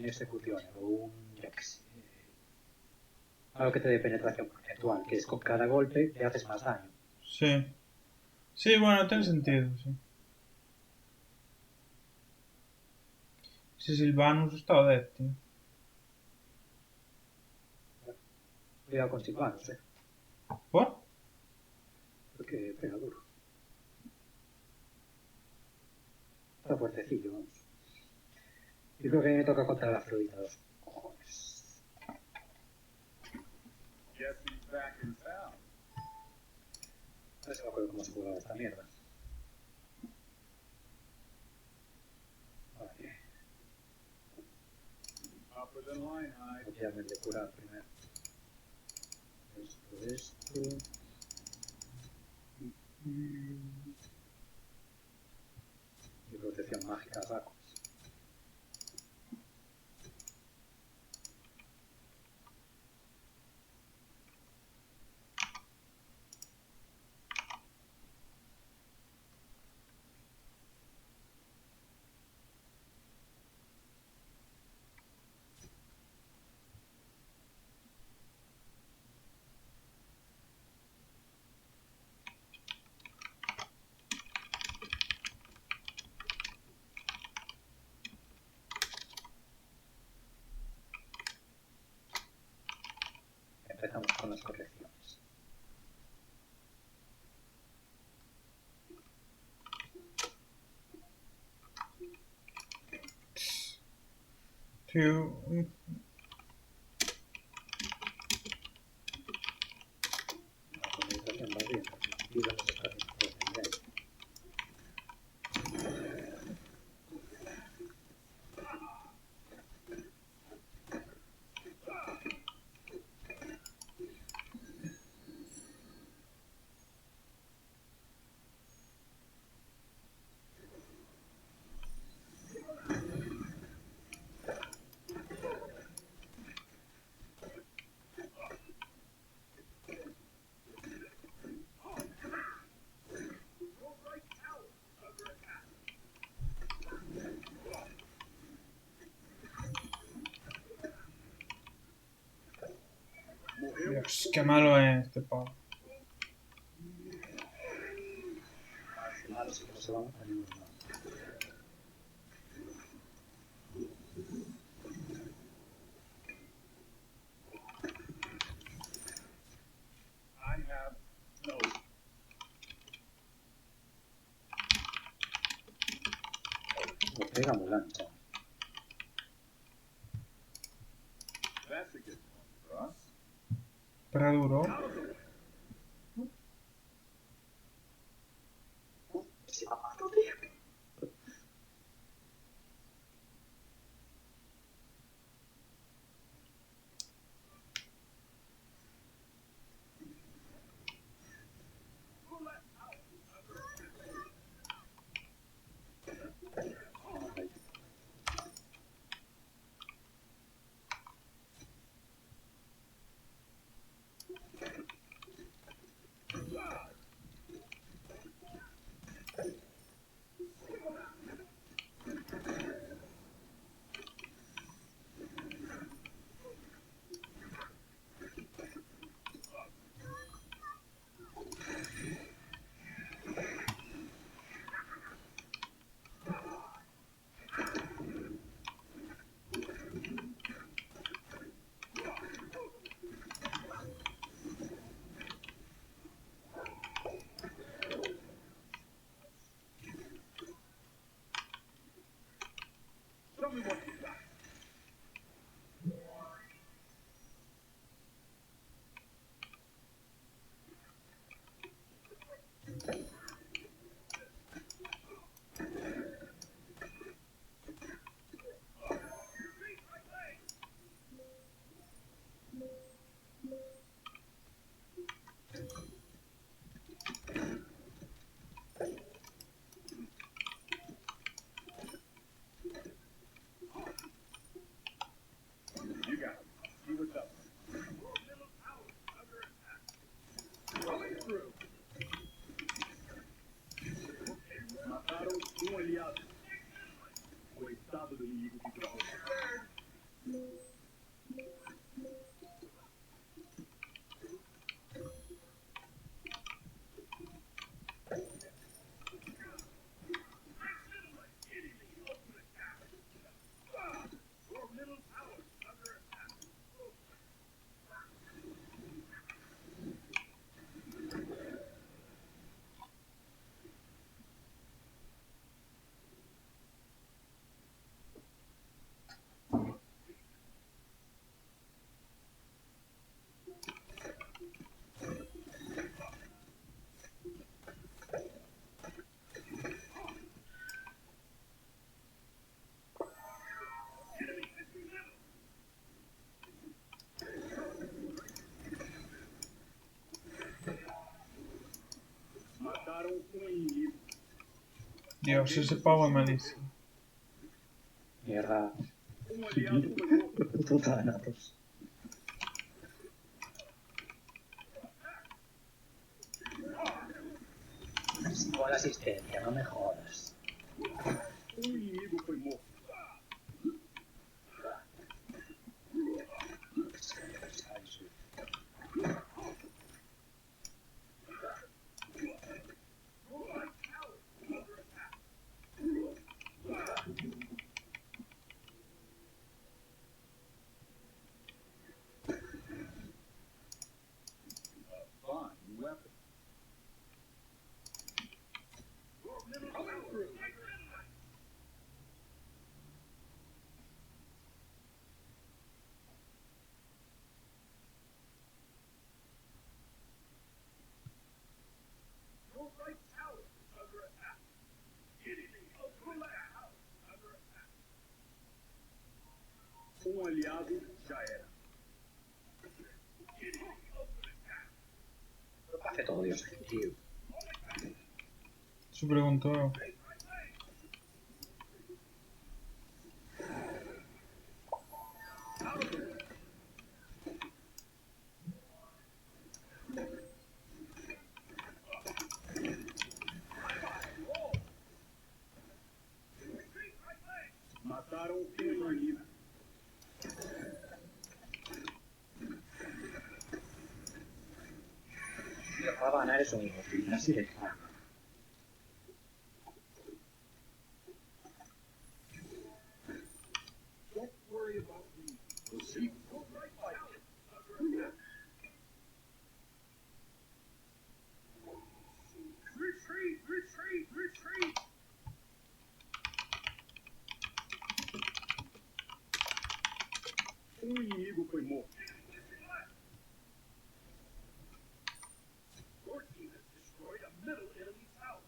ejecución o un, yo qué sé, algo que te dé penetración procentual, que es con cada golpe te haces más daño. Sí. Sí, bueno, ten sentido, sí. Ese Sylvanus está o 10, tío. Cuidado con Silvanos, ¿Por? porque pega duro. Está fuertecillo, vamos. Yo creo que me toca contra la Afrodita 2. Cojones. No se me acuerdo cómo se jugaba esta mierda. Vale. Obviamente curar primero. Esto. Y protección mágica, saco. Empezamos con las correcciones. Tío. La comunicación más bien, y los espacios potenciales. Dios, qué malo es este pavo. Malos que no se van a ningún lado. Lo pega Mulan, chaval. Pero duro. Se va a tío. Dios, ese pavo es malísimo. Mierda. Puta datos. Con la asistencia, no me jodas. Um aliado já era. Hace todo Dios aquí, tío. Se preguntó. Mataram um inimigo. Lo que va a ganar es un así de claro. Don't worry about me. We'll see. Retreat! Retreat! Retreat! Um inimigo foi morto. Your team has destroyed a middle enemy tower.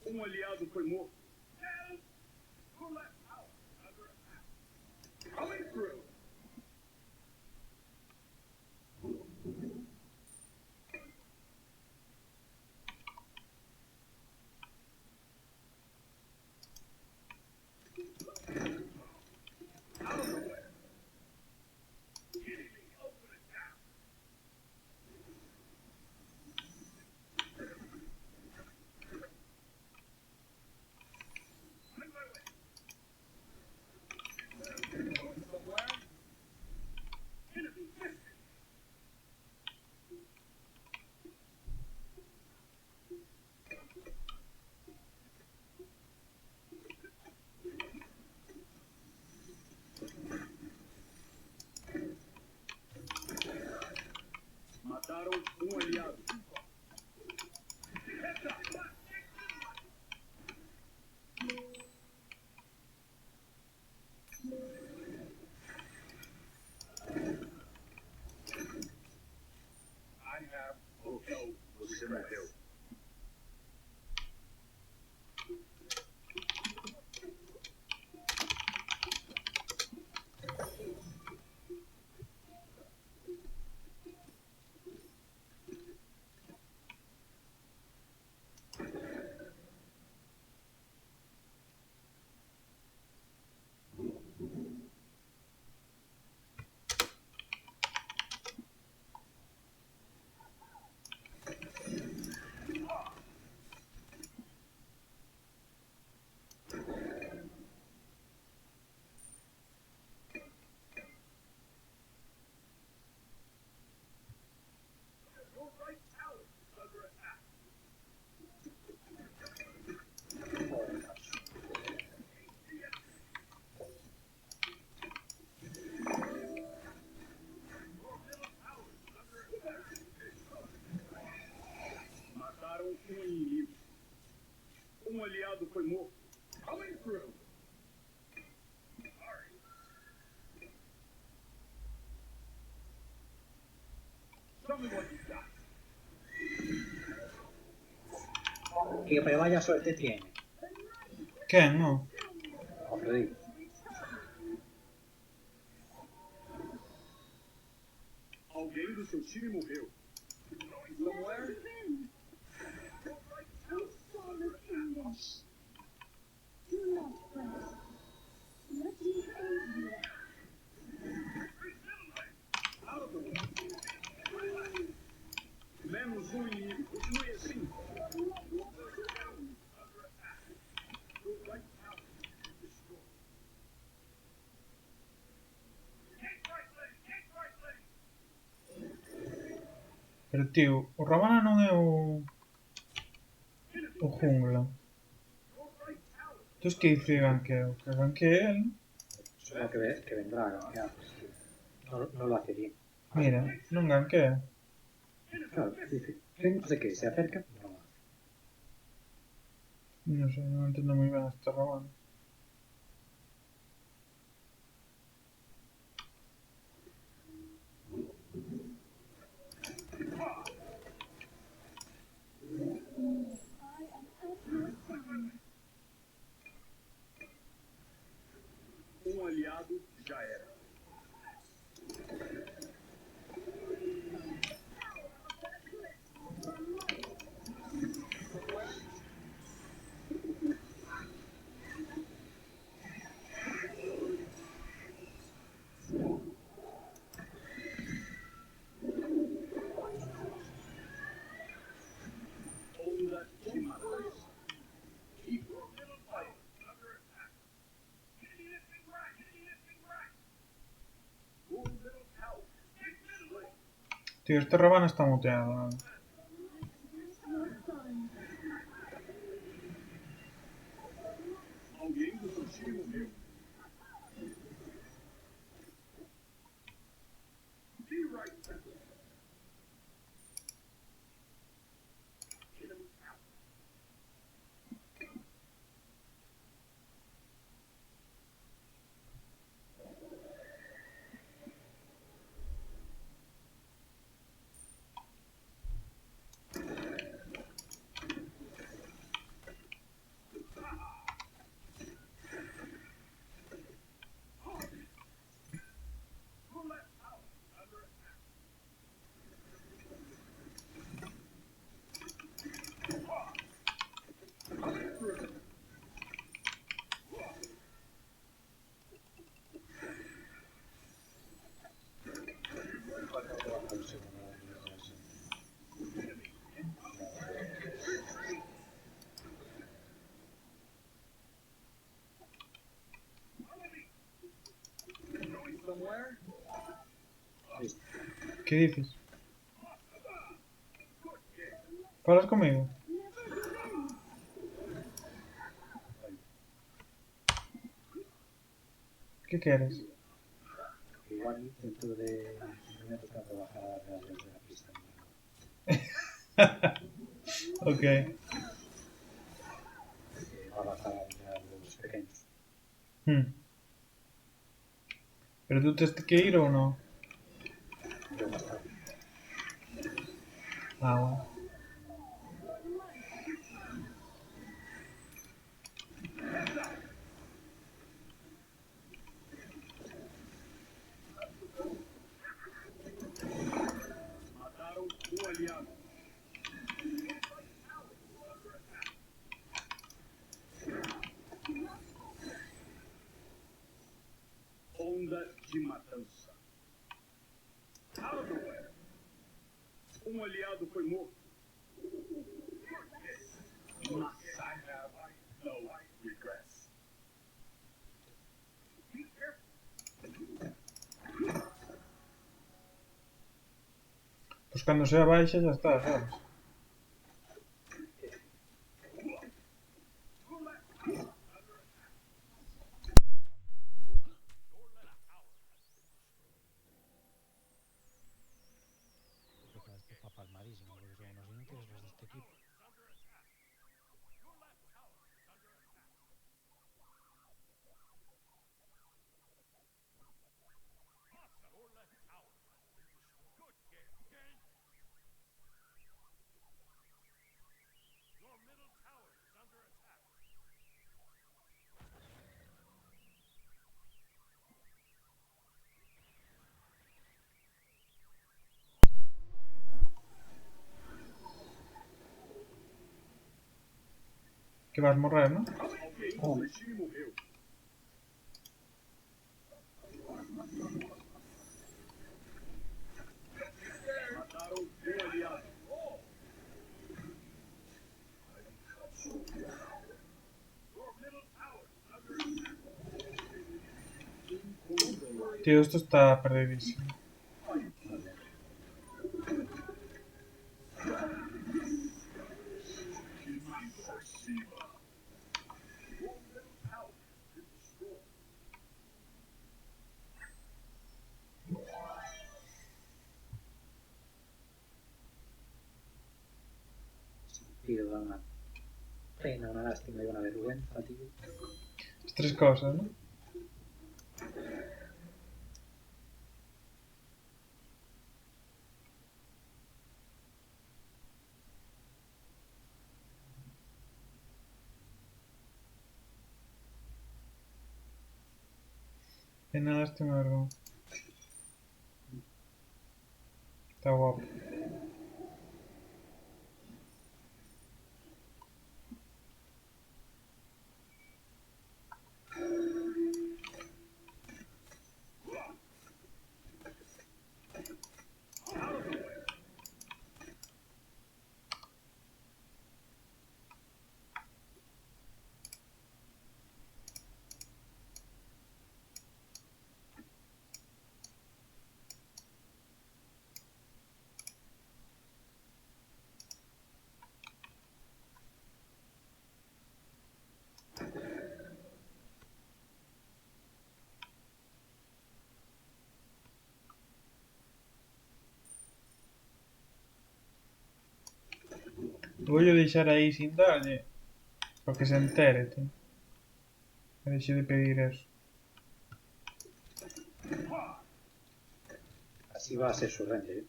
Um aliado foi morto. Help! Your left tower is under attack. Coming through. Out of the way. Enemy open attack. On my way. Going somewhere? Enemy missing. Mataram um aliado. Heads up. I have no regrets. Your right tower is under attack. Your middle tower is under attack. Mataram um inimigo. Um aliado foi morto. Coming through. Sorry. Show me what you got. Que vaya suerte tiene. ¿Qué? No. Os lo digo. Alguém Alguém do seu time morreu. Somewhere? We saw the finish. Do not fret. Let me aid you. Out of the way. Menos um inimigo. Continue assim. Your right tower is destroyed. Pero tío, o Ravana non é o jungla. Entonces que dice ganqueo? Que ganquee él. Supongo que vendrá a gankear. No lo hace bien. Mira, non ganquea. Claro, dice, no sé qué, se acerca, no lo hace. Non sei, non entendo moi ben esta Ravana. I am at your side. Aliado já era. Onda de matança. Keep your middle fight under attack. Your middle tower is slain. Tío, este Ravana está muteado. ¿Vale? Your son. Alguém do seu time morreu. Be right back. Enemy out. Your left tower under attack. Going somewhere? Listo. ¿Qué dices? ¿Falas conmigo? ¿Qué quieres? Igual dentro de 5 minutos cuando bajar las de la pista. Ok. Va a bajar ya los pequeños. ¿Pero tú tienes que ir o no? Yo más tarde. Ah, bueno. Mataram aliado. Onda de matança. Out of the way. Aliado foi morto. Massacre. No regrets. Be careful. Pues cuando sea baixa ya está, ¿sabes? Está palmadísimo, porque son unos inútiles los de este equipo. Que vas morrer, ¿no? Alguém Oh. do seu time morreu. Mataram um aliado. Your middle tower under Tío, esto está perdidísimo. Tío, da una pena, una lástima y una vergüenza, tío. Es tres cosas, ¿no? Pena, lástima, vergüenza. Está guapo. Voy a deixar aí sin darlle. Para que se entere, tío. Que deixe de pedir eso. Así va a ser su render, ¿eh?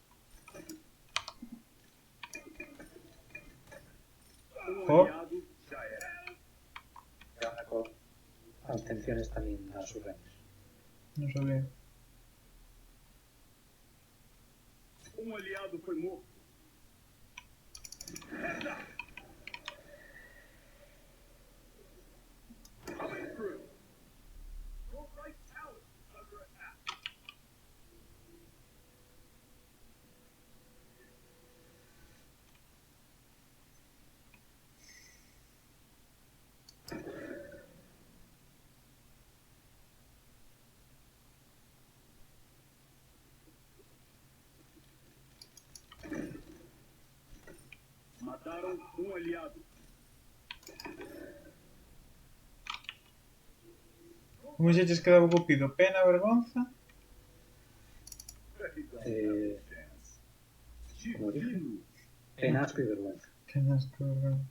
Oh, aliado já era. Y ahora con abstenciones también a su render. no sabía. Um aliado foi morto. Coming through. Your right tower is under attack. Mataram um aliado. Como se ches quedado cupido? Pena, vergonza? Como dije, pena, asco y vergüenza. Pena, asco, vergonza.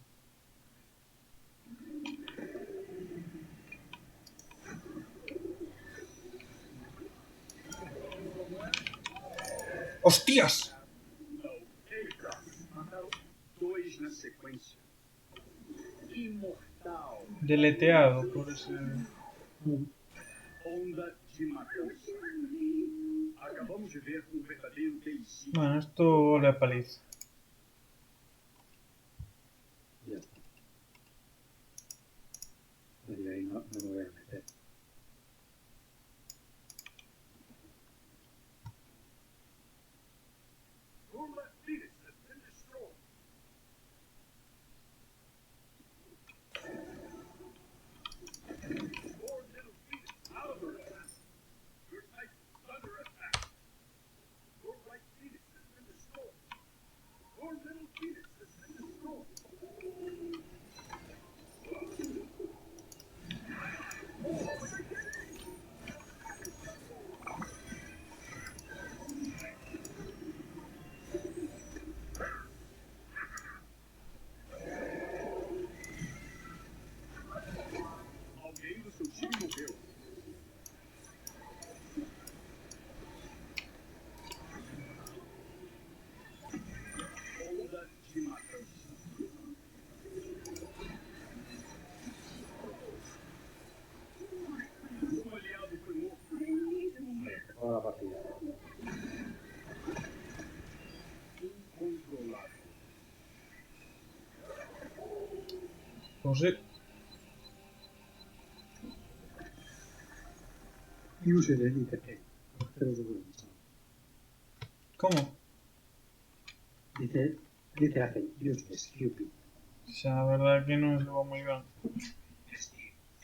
¡Hostias! Mataram dois na sequência. Imortal. Deleteado por ese... Onda de matança. Acabamos de ver um verdadeiro DLC. Bueno, esto le paliza. Ya está. Y ahí no me voy a meter. Your left Phoenix has been destroyed. Your middle Phoenix out of the race. Your Titan is under attack. Your right Phoenix has been destroyed. Your middle Phoenix has been destroyed. Pues sí. User ITP. Pero seguro. ¿Cómo? Dice hace useless Cupid. O sea, la verdad que no es algo muy bien. Es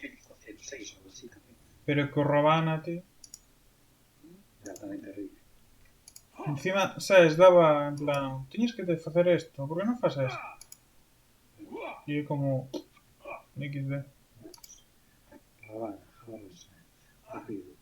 506 o algo así también. Pero Corrabana, tío. Ya también terrible. Encima, sabes, daba en plan, tienes que hacer esto, ¿por qué no haces esto? Y yo como, XD. Javana, rápido.